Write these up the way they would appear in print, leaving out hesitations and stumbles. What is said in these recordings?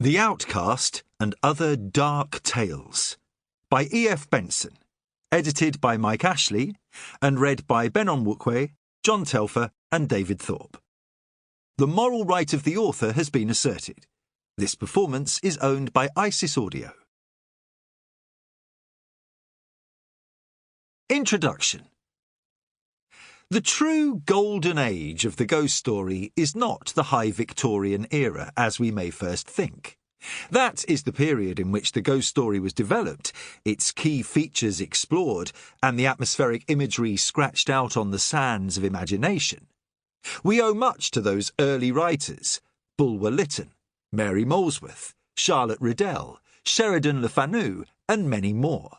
The Outcast and Other Dark Tales by E.F. Benson, edited by Mike Ashley and read by Ben Onwukwe, John Telfer and David Thorpe. The moral right of the author has been asserted. This performance is owned by Isis Audio. Introduction. The true golden age of the ghost story is not the High Victorian era, as we may first think. That is the period in which the ghost story was developed, its key features explored, and the atmospheric imagery scratched out on the sands of imagination. We owe much to those early writers: Bulwer Lytton, Mary Molesworth, Charlotte Riddell, Sheridan Le Fanu, and many more.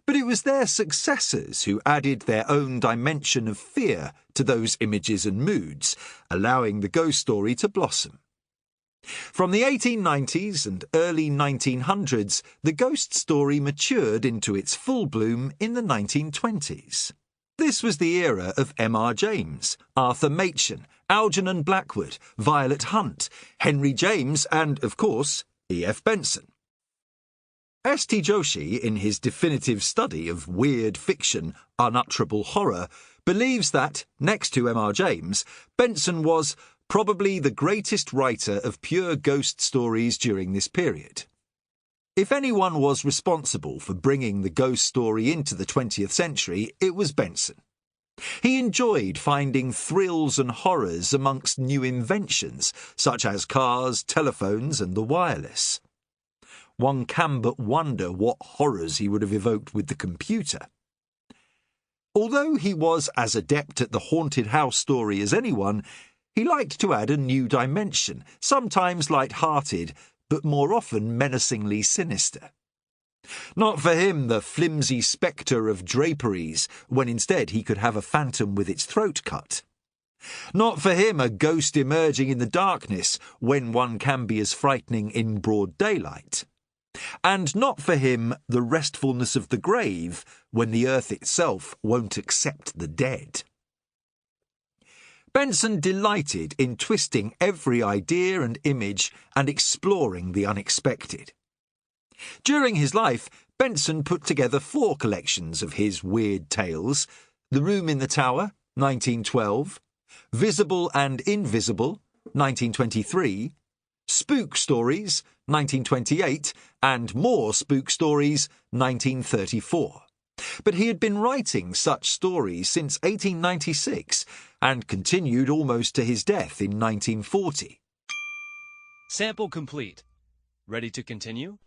But it was their successors who added their own dimension of fear to those images and moods, allowing the ghost story to blossom. From the 1890s and early 1900s, the ghost story matured into its full bloom in the 1920s. This was the era of M.R. James, Arthur Machen, Algernon Blackwood, Violet Hunt, Henry James and, of course, E.F. Benson. S.T. Joshi, in his definitive study of weird fiction, unutterable horror, believes that, next to M.R. James, Benson was probably the greatest writer of pure ghost stories during this period. If anyone was responsible for bringing the ghost story into the 20th century, it was Benson. He enjoyed finding thrills and horrors amongst new inventions, such as cars, telephones, and the wireless. One can but wonder what horrors he would have evoked with the computer. Although he was as adept at the haunted house story as anyone, he liked to add a new dimension, sometimes light-hearted, but more often menacingly sinister. Not for him the flimsy spectre of draperies, when instead he could have a phantom with its throat cut. Not for him a ghost emerging in the darkness, when one can be as frightening in broad daylight. And not for him the restfulness of the grave, when the earth itself won't accept the dead. Benson delighted in twisting every idea and image and exploring the unexpected. During his life, Benson put together 4 collections of his weird tales: The Room in the Tower, 1912, Visible and Invisible, 1923, Spook Stories, 1928, and More Spook Stories, 1934. But he had been writing such stories since 1896 and continued almost to his death in 1940. Sample complete. Ready to continue?